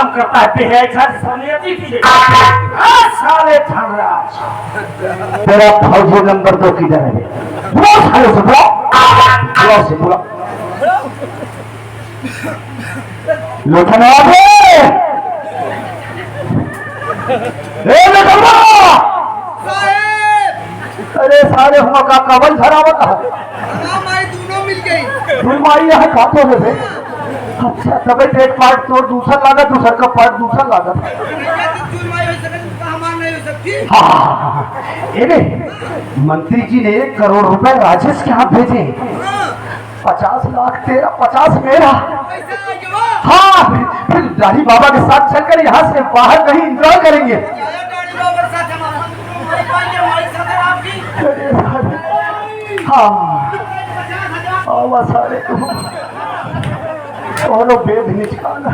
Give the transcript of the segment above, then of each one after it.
काम करता है सारे धनराज। तेरा फौजी नंबर 2 किधर है? बोलो साले से बोलो लोठन अरे सारे हुआ का कवल धरा हुआ दोनों मिल गई फुलमारी यहाँ खातों में से। अच्छा तबे एक पार्ट तो दूसरा लागत दूसरा का पार्ट दूसरा लागत। हाँ मंत्री जी ने 1 करोड़ रुपए राजेश के हाथ भेजे। 50 लाख तेरा 50 मेरा। हाँ फिर दाढ़ी बाबा के साथ चलकर यहाँ से बाहर कहीं एंजॉय करेंगे। हाँ सारे दोनों वेद निकाला।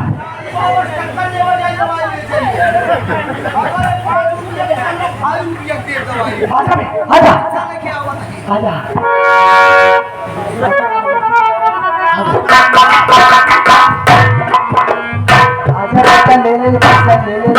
आजा आजा आजा ले ले पैसा ले ले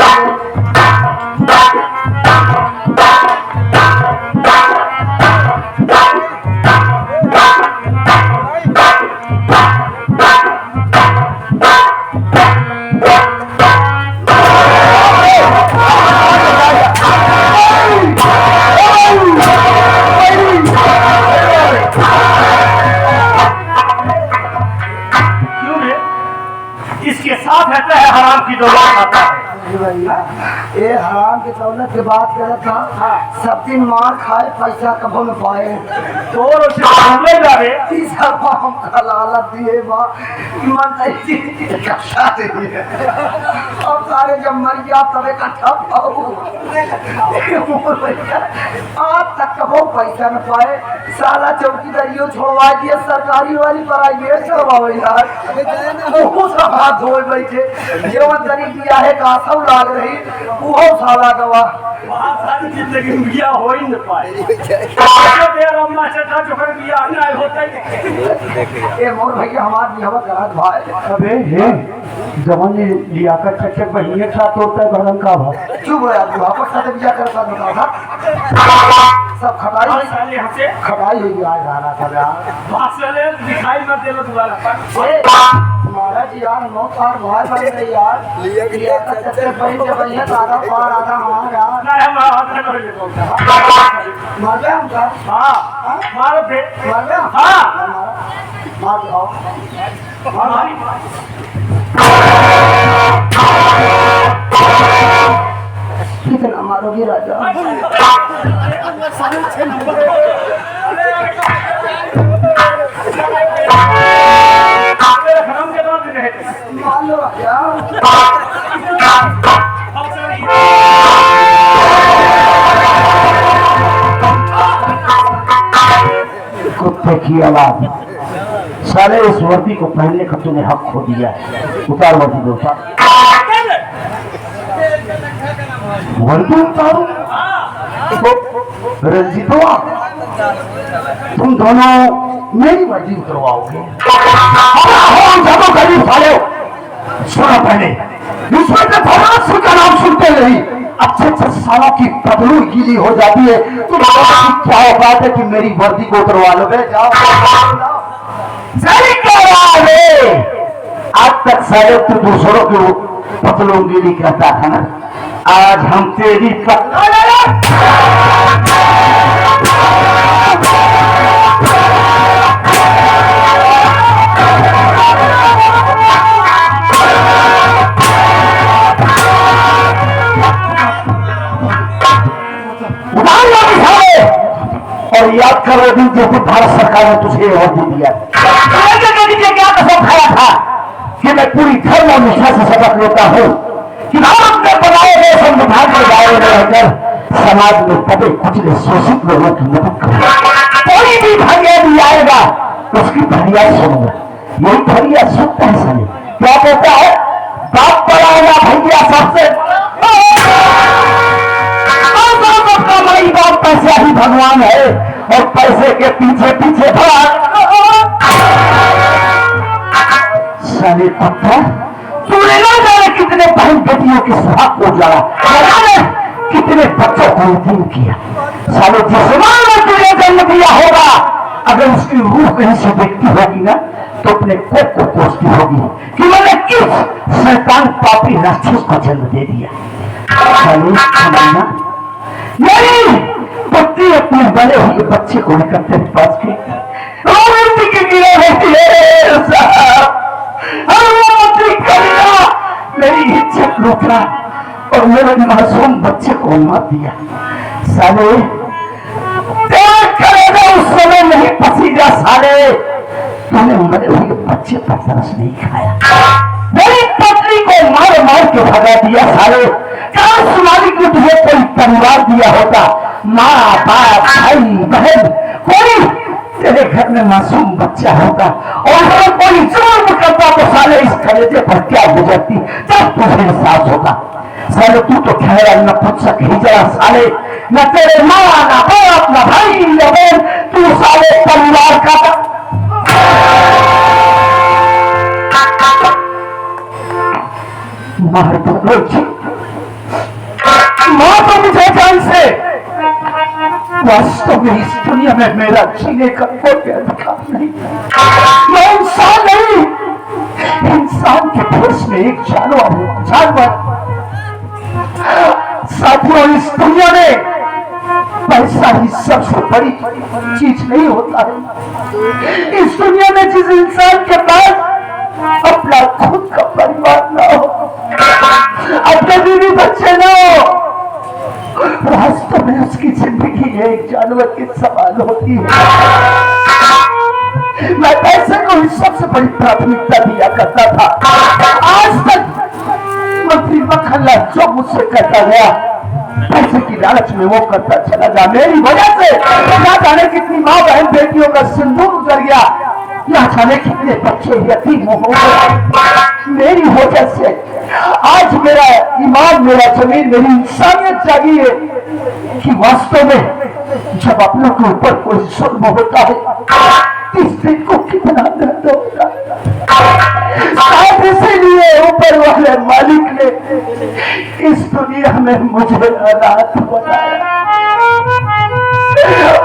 ये हराम की दौलत की बात कर रहा था। सब दिन मार खाए पैसा कब न पाए तो लालत दिए और सारे जब मर गया तब इकट्ठा आज तक कबो पैसा न पाए। साला चौकीदारियों छोड़वा दिए सरकारी वाली प्राइवेट करवाओ यार हाथ धोए बैठे जीवन तरी दिया है का सब लाग रही वो साला गवा सारी जिंदगी बिया हो ही न पाए। मोर भैया हमार बिहावा करात भाई। अबे हे जवान ने लिया कर चक्कर बहिनी साथ होता है भरन का भाई। चुप है आप वापस साथ बिया करता बता था सब खटाई साले हमसे खटाई हुई आज गाना था यार भाषले दिखाई मत देलो दोबारा महाराज यार 9 साल भाई बन गई यार लिया कर चक्कर बहिनी बहिनी आधा पार आधा हमारा ना हम हाथ कर ले मार गया हम का हां मारो बे मार गया हां मार दो हमारी कितना मारोगे राजा मान लो राजा कुत्ते की औलाद सारे इस वर्दी को पहनने का तूने हक खो दिया है। उतार वर्दी दो वर्दी उतारो रंजीतो तुम दोनों मेरी वर्दी उतरवाओगे। गरीब साले सुनो पहले दूसरे के भगवान का नाम सुनते नहीं अच्छे सालों की पगलू गीली हो जाती है। तुम क्या बात है कि मेरी वर्दी को उतरवा लो जाओ आज तक साले तू दूसरों की पतलू गीली कहता था ना आज हम तेरी और याद कर रहे दिन जो भारत सरकार ने तुझे वर्दी दिया क्या कसम खाया था कि मैं पूरी धर्म और निष्ठा से शपथ लेता हूँ कि भारत में बनाए गए संविधान के दायरे में रहकर समाज में कभी कुचले शोषित लोगों की मदद करूंगा। कोई भी फरियाद भी आएगा तो उसकी फरियाद सुनूंगा। यही फरियाद सुनता है साले क्या कहता है बाप पढ़ाएगा भैया सबसे माई बाप पैसा ही भगवान है और पैसे के पीछे पीछे साले कुत्ता तूने ना जाने कितने बहन बेटियों के सुहाग को उजाड़ा, न जाने कितने बच्चों को यतीम किया। साले जिस मां ने तुझे जन्म दिया होगा, अगर उसकी रूह कहीं से देखती होगी ना तो अपने कोख को कोसती होगी कि मैंने किस शैतान पापी राक्षस को जन्म दे दिया। मेरी पत्नी अपने बड़े हुए बच्चे को लेकर तेरे पास गई, मेरी इज्जत लूटा और मेरे मासूम बच्चे को मार दिया। साले उस समय नहीं पसीजा, साले तूने मरे हुए बच्चे पर तरस नहीं खाया, मेरी पत्नी को मार मार के भगा दिया। साले काश मालिक ने तुझे कोई परिवार दिया होता, माँ बाप भाई बहन, कोई तेरे घर में मासूम बच्चा होगा और अगर कोई जुर्म करता तो साले इस कलेजे पर क्या गुजरती, जब तुझे एहसास होगा। साले तू तो ठहरा न पूछ सक हिजरा, साले न तेरे माँ न बाप न भाई न बहन, तू साले परिवार का मार दो माँ तो मुझे जान से। वास्तव में इस दुनिया में मेरा जीने का कोई अधिकार नहीं, मैं इंसान नहीं, इंसान के भेष में एक जानवर हूं, जानवर। साथियों, इस दुनिया में पैसा ही सबसे बड़ी चीज नहीं होता है। इस दुनिया में जिस इंसान के पास अपना खुद का परिवार ना हो, अपने बीवी बच्चे ना हो, वास्तव में उसकी जिंदगी एक जानवर के समान होती है। मैं पैसे को ही सबसे बड़ी प्राथमिकता दिया करता था। आज तक मंत्री मक्खनलाल जो मुझसे कहता गया, पैसे की लालच में वो करता चला गया। मेरी वजह से ना जाने कितनी माँ बहन बेटियों का सिंदूर उतर गया, ना जाने कितने बच्चे यतीम हो गए। मेरी वजह से आज मेरा ईमान, मेरा जमीन, मेरी इंसानियत जागी है कि वास्तव में जब अपनों के ऊपर कोई जुल्म होता है इस दिन को कितना दर्द होता है। शायद इसीलिए ऊपर वाले मालिक ने इस दुनिया में मुझे अनाथ बनाया।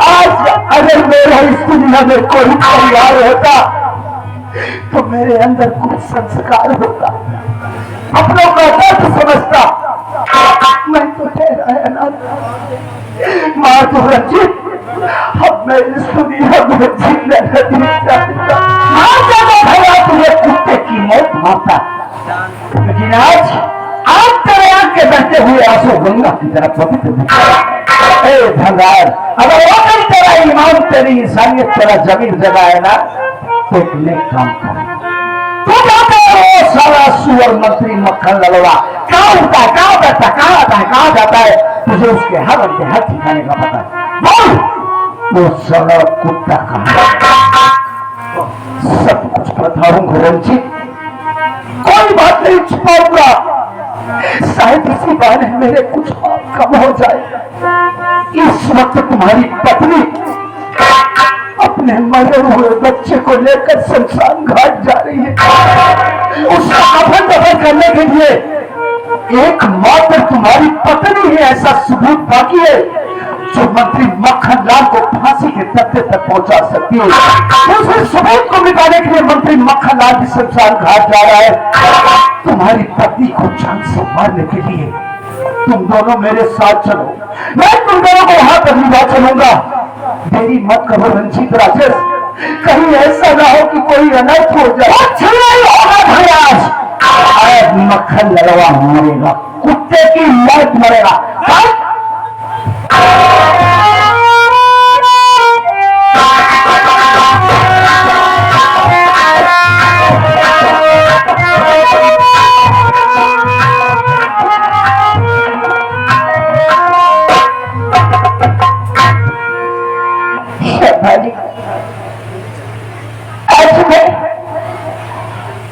आज अगर मेरा इस दुनिया में कोई परिवार होता तो मेरे अंदर कुछ संस्कार होता, अपनों का दर्द समझता। मैं तो ठहरा अनाथ। माँ तो रंजित, अब मैं इस दुनिया में जीना नहीं चाहता। तुझे कुत्ते की मौत मारता, लेकिन आज तेरे आंख के बहते हुए आंसू गंगा की तरफ पवित्र भंगार, अगर वो कहीं तेरा ईमान, तेरी इंसानियत, तेरा जमीन जगह है ना तो एक नेक काम कर। तू जाता है वो सारा सुअर मंत्री मक्खन ललवा कहाँ उठता है, कहाँ बैठता है, कहाँ आता है, कहाँ जाता है, तुझे उसके हर अंके हर ठिकाने का पता है। बोल वो सारा कुत्ता कहाँ, सब कुछ बताऊंगा रंजित, कोई बात नहीं छुपाऊंगा। शायद इसी बहाने मेरे कुछ पाप कम हो जाए। इस वक्त तुम्हारी पत्नी अपने मरे हुए बच्चे को लेकर शमशान घाट जा रही है। उसका कफन दफन करने के लिए एकमात्र तुम्हारी पत्नी ही ऐसा सबूत बाकी है जो मंत्री मक्खनलाल को फांसी के तख्ते तक पहुंचा सकती है। दूसरे सबूत को मिटाने के लिए मंत्री मक्खनलाल भी शमशान घाट जा रहा है। तुम्हारी पत्नी को जान से मारने के लिए तुम दोनों मेरे साथ चलो, मैं तुम दोनों को वहां तक ले चलूंगा। देरी मत करो रंजीत राजेश, कहीं ऐसा ना हो कि कोई अनर्थ हो जाए। आज मक्खन ललवा मरेगा, कुत्ते की मौत मरेगा।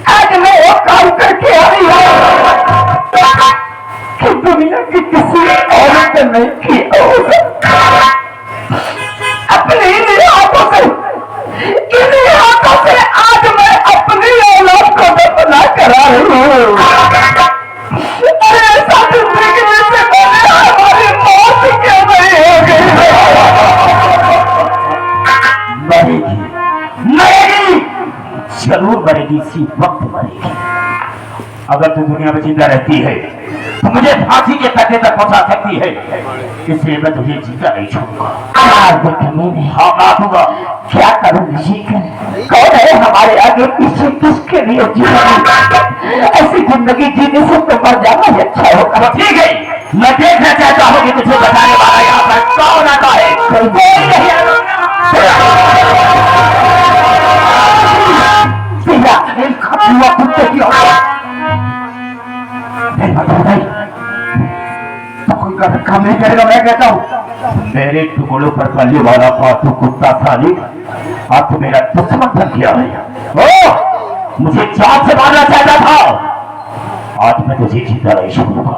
आज मैं वो काम करके आई हूँ कि दुनिया की किसी औरत ने नहीं किया होगा। अपने इन्हीं हाथों से आज मैं अपनी औलाद को दफना करा रही हूँ। जरूर मरेगी, इसी वक्त मरेगी। अगर तू दुनिया में जिंदा रहती है तो मुझे फांसी के तख्ते तक पहुंचा सकती है, इसलिए मैं तुझे जिंदा नहीं छोड़ूंगा। हाँ मारूंगा। क्या करूं कौन है हमारे आगे पीछे, किसके लिए जीना? ऐसी जिंदगी जीने से तो मर जाना ही अच्छा होगा। तो ठीक है, मैं देखना चाहता हूँ कि तुझे बताने वाला यहाँ पर कौन आता है। कोई नहीं हुआ कुत्ते की तो कोई गलत काम नहीं करेगा। मैं कहता हूँ मेरे टुकड़ों पर पलने वाला पातू कुत्ता साली अब तो मेरा दुश्मन बन गया है। ओ, मुझे जान से मारना चाहता था, आज मैं तुझे जिंदा नहीं छोड़ूंगा,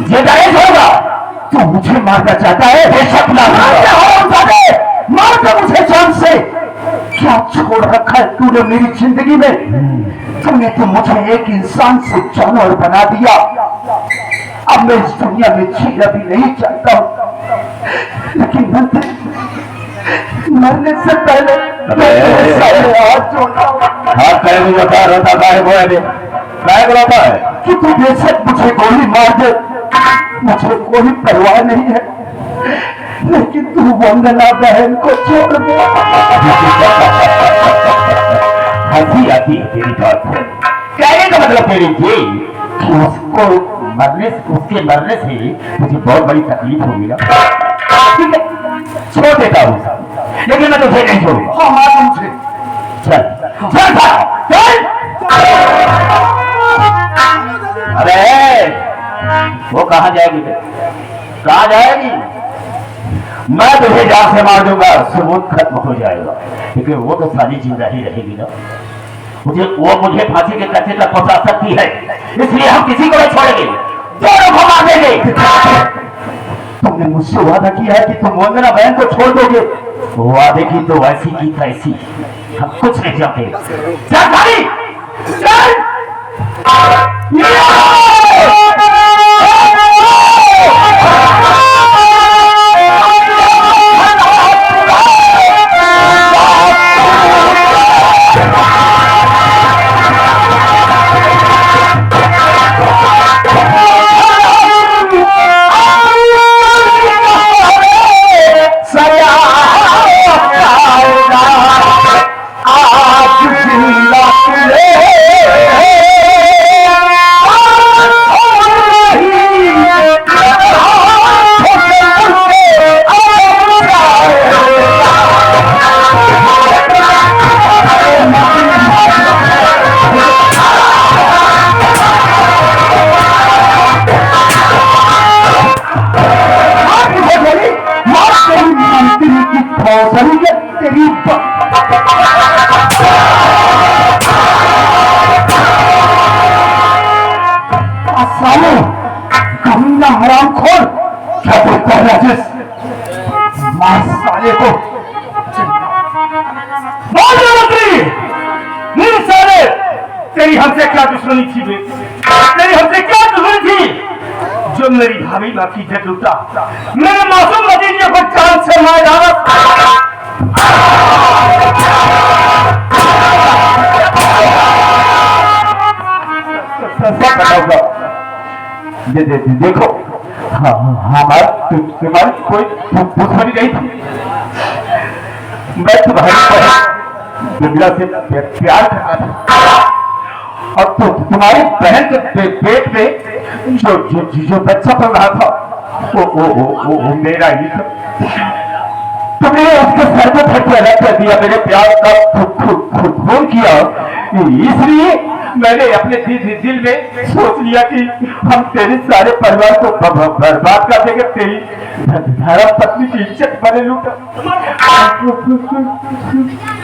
जिंदा नहीं छोड़ूंगा। तू मुझे मारना चाहता है? बेशक ना मार दे मुझे जान से। क्या छोड़ रखा है तूने मेरी जिंदगी में? तूने तो मुझे एक इंसान से जानवर बना दिया। अब मैं इस दुनिया में जीना भी नहीं चाहता हूँ, लेकिन मरने से पहले हाथ पैर में बता रोता है वो है रोता है कि तू बेशक मुझे गोली मार दे, मुझे कोई परवाह नहीं है, लेकिन तू वंदना बहन को छोड़ दे। हंसी आती है तेरी बात से। कहने का मतलब तेरी ये कि उसको उसके मरने से मुझे बहुत बड़ी तकलीफ होगी ना। ठीक है, छोड़ देता हूँ, लेकिन मैं तुझे नहीं छोड़ूंगा। हाँ मार मुझे। चल चल चल। अरे वो कहाँ जाएगी? कहाँ जाएगी? मैं तुझे जान से मार दूंगा, सबूत खत्म हो जाएगा, क्योंकि वो तो सारी जिंदा ही रहेगी ना। मुझे फांसी के कच्चे तक पहुंचा सकती है, इसलिए हम किसी को नहीं छोड़ेंगे, दोनों को मार देंगे। तुमने मुझसे वादा किया है कि तुम वंदना बहन को छोड़ दोगे। वादे की तो ऐसी की तैसी, हम कुछ नहीं चाहते। चल भाई चल। तेरी हमसे क्या दुश्मनी थी? तेरी हमसे क्या दुश्मनी थी जो मेरी भाभी माँ की इज्जत लूटा, मेरे मासूम भतीजे को जान से मार डाला? देखो हमारी कोई दुश्मनी नहीं थी। मैं तुम्हारी दुनिया से प्यार करता था, और तो तुम्हारी बहन के पेट में जो बच्चा पल रहा था वो मेरा ही था। तुमने उसके सर को फट अलग कर दिया, मेरे प्यार का खून किया, इसलिए मैंने अपने दिल में सोच लिया कि हम तेरे सारे परिवार को बर्बाद कर देंगे, तेरी धर्म पत्नी की इज्जत बने लूटा।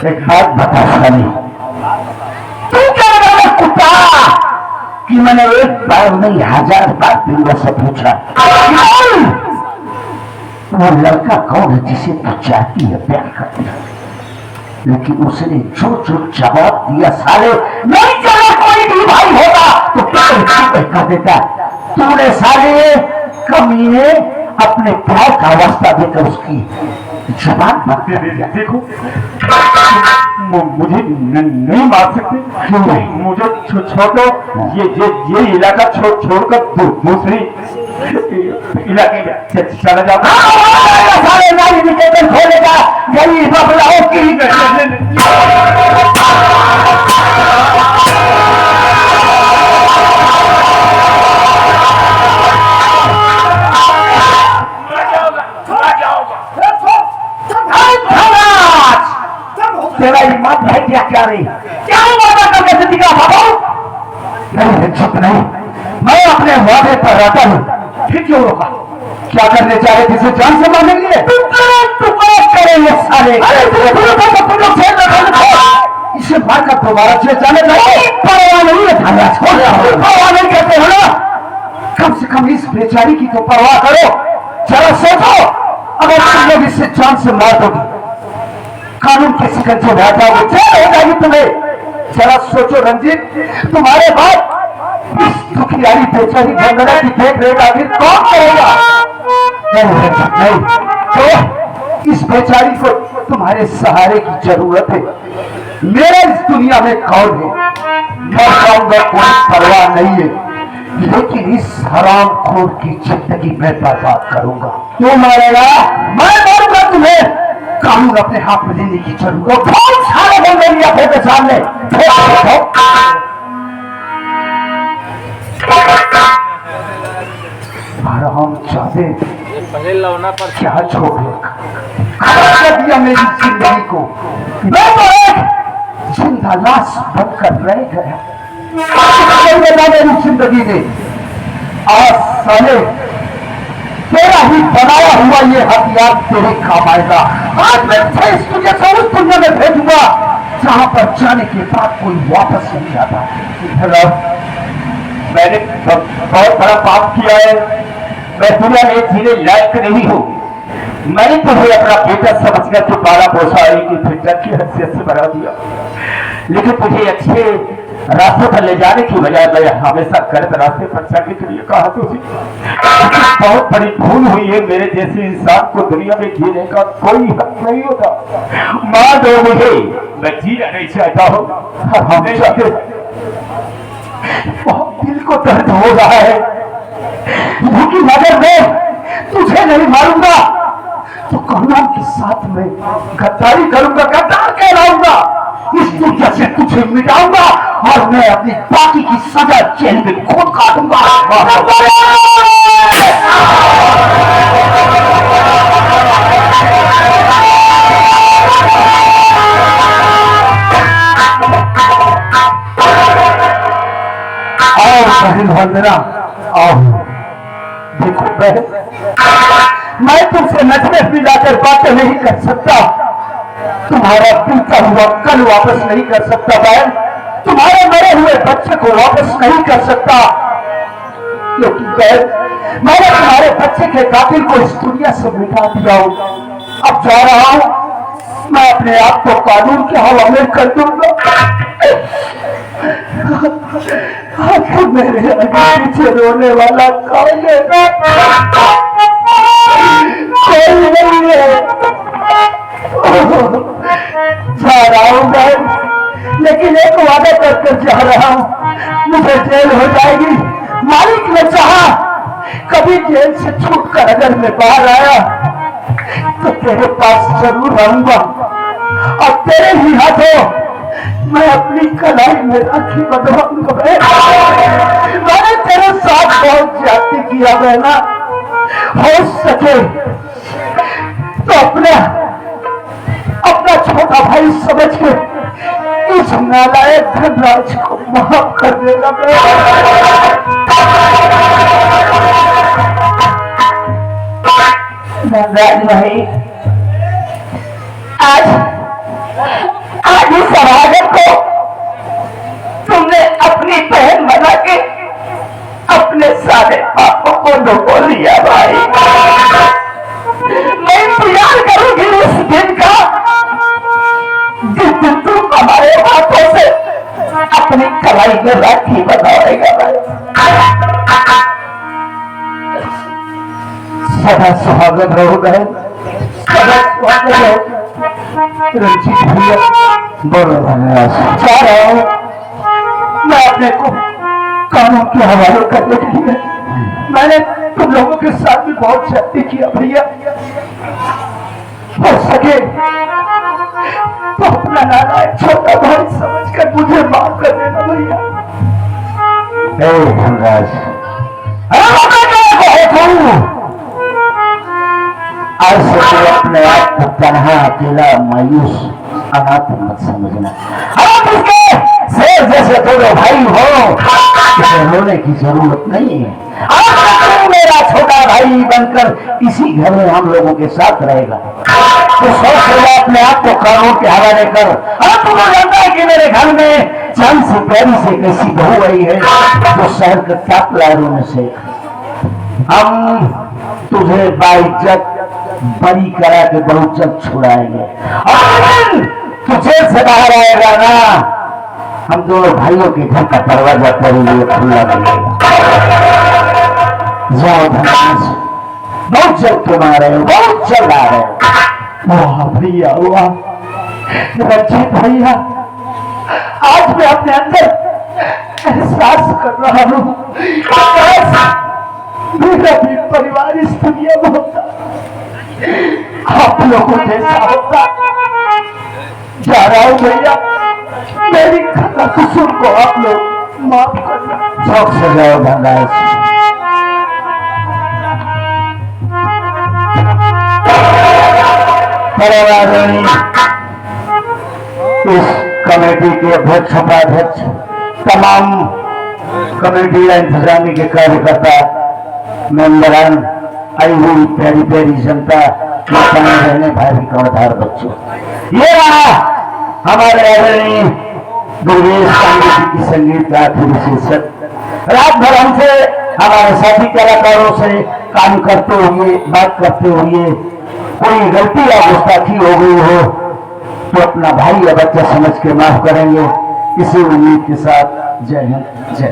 एक बात बता साली, तू क्या लगा कुत्ता कि मैंने एक बार नहीं 1000 बार बिंदु से पूछा वो लड़का कौन है जिसे तू चाहती है, प्यार करती है, लेकिन उसने जो जवाब दिया, साले नहीं चला कोई भी भाई होगा तो कर देता। तूने साले कमीने अपने प्यार का वास्ता देकर उसकी जवान मारते देखो मुझे नहीं मार सकते क्यों? मुझे छोड़ो, ये इलाका छोड़कर दूसरी इलाके में चला जाओ। सारे नारी निकेतन खोलेगा गरीब बबलाओं की तेरा ईमान है क्या रही क्या वादा करके जिंदगी का भागो? नहीं चुप नहीं, मैं अपने वादे पर रहता हूँ। फिर क्यों रोका? क्या करने चाह रहे थे? जान से मारने के लिए करेंगे साले। इसे मारकर दोबारा जेल जाने चाहिए। परवाह नहीं है थाना, परवाह नहीं करते हो ना? कम से कम इस बेचारी की तो परवाह करो। जरा सोचो, अगर तुम लोग इसे जान से मार दोगे, कानून के शिकंजे में आ जाओगे, जेल हो जाएगी तुम्हें। जरा सोचो रंजीत, तुम्हारे बाद इस दुखियारी बेचारी गंगना की देख रेख आखिर कौन करेगा? नहीं, तो इस बेचारी को तुम्हारे सहारे की जरूरत है। मेरे इस दुनिया में कौन है? मैं जाऊंगा, कोई परवाह नहीं है, लेकिन इस हरामखोर की जिंदगी में बर्बाद करूंगा। क्यों मारेगा? मैं मारूंगा तुम्हें। कानून अपने हाथ में लेने की जरूरत। बहुत सारे बंदे लिया थे सामने। हम चाहते क्या छोड़ दिया मेरी जिंदगी को। मैं तो एक जिंदा लाश बनकर रह गया मेरी जिंदगी में। आज साले तेरा ही बनाया हुआ ये हथियार तेरे काम आएगा। आज मैं तुझे उस दुनिया में भेजूंगा जहां पर जाने के बाद कोई वापस नहीं आता। मैंने बहुत बड़ा पाप किया है, मैं दुनिया में जीने लायक नहीं हूँ। मैंने तुम्हें अपना बेटा समझकर तो पाला पोसा एक बेटा की हैसियत से बना दिया, लेकिन तुझे अच्छे रास्ते पर ले जाने की बजाय मैं हमेशा गलत रास्ते पर चलने के लिए कहा तुझे। बहुत बड़ी भूल हुई है। मेरे जैसे इंसान को दुनिया में जीने का कोई हक नहीं होता। मार दो मुझे, मैं जीना नहीं चाहता हूँ। बहुत दिल को दर्द हो रहा है, लेकिन अगर मैं तुझे नहीं मारूंगा तो कानून के साथ में गद्दारी करूंगा, गद्दार कहलाऊंगा। इस दुनिया से तुझे मिटाऊंगा और मैं अपनी बाकी की सजा जेल में खुद काटूंगा। आओ बहन वंदना, आओ। देखो बहन, मैं तुमसे नजरें मिलाकर बातें नहीं कर सकता, तुम्हारा बीता हुआ कल वापस नहीं कर सकता बहन, तुम्हारे मरे हुए बच्चे को वापस नहीं कर सकता। लेकिन बहन, मैंने तुम्हारे बच्चे के कातिल को इस दुनिया से मिटा दिया हूं। अब जा रहा हूं, मैं अपने आप को कानून के हवाले कर दूंगा। मेरे आगे पीछे रोने वाला कौन है? कोई नहीं है। जा रहा हूं बहन, लेकिन एक वादा करके जा रहा हूं, मुझे जेल हो जाएगी। मालिक ने चाहा कभी जेल से छूटकर अगर मैं बाहर आया तो तेरे पास जरूर आऊंगा और तेरे ही हाथों मैं अपनी कलाई में राखी बंधवाऊंगा। मैंने तेरे साथ बहुत ज्यादा किया बहना, हो सके तो अपना छोटा भाई समझ के इस नालायक धनराज को माफ कर देगा। धनराज भाई, आज इस समाज को तुमने अपनी बहन बना के अपने सारे पापों को धो लिया भाई। मैं इंतजार करूंगी उस दिन का जिस दिन तुम हमारे हाथों से अपनी कलाई में राखी बनाएगा भाई। सदा सुहागन रहो बहन, सदा रंजीत भैया बोलो धन्यवाद। चाह रहा हूँ मैं अपने को कानून के हवाले करने के लिए। मैंने तुम लोगों के साथ भी बहुत शक्ति किया भैया, हो सके तो अपना नालायक छोटा भाई समझकर मुझे माफ कर देना भैया। धनराज, आज से तू अपने आप को तनहा, अकेला, मायूस, अनाथ मत समझना। आप उसके शेर जैसे दोनों भाई हो, रोने की जरूरत नहीं है। आप मेरा छोटा भाई बनकर इसी घर में हम लोगों के साथ रहेगा। तो सोच लो अपने आप को कानून के हवाले कर। अब तुमको जानता है कि मेरे घर में चांद से प्यारी से कैसी बहू आई है जो शहर के टॉप लायरों में से। हम तुझे बाइज्जत बरी करा के बहुत जल्द छुड़ाएंगे और तू जेल से बाहर आएगा ना, हम दोनों भाइयों के घर का दरवाजा तेरे लिए खुला मिलेगा। जाओ धनराज, बहुत जल्द तुम आ रहे हो, बहुत जल्द आ रहे हो। वाह भैया वाह, रंजीत भैया, आज मैं अपने अंदर एहसास कर रहा हूँ मेरा भी परिवार इस दुनिया में होता, आप लोगों जैसा होता। जा रहा हूँ भैया, मेरी खता कसूर को आप लोग माफ करना। शौक से जाओ धनराज। इस कमेटी के अध्यक्ष, उपाध्यक्ष, तमाम कमेटी या इंतजामी के कार्यकर्ता, मेंबरान, आई हुई प्यारी प्यारी जनता, रहने भाई कौड़धार बच्चों, ये रहा हमारे आदरणीय दुर्गेश संगीत की संगीत का आखिरी शीर्षक। रात भर हमसे, हमारे साथी कलाकारों से काम करते हुए, बात करते हुए कोई गलती या गुस्ताखी हो गई हो तो अपना भाई या बच्चा समझ के माफ करेंगे। इसी उम्मीद के साथ जय हिंद, जय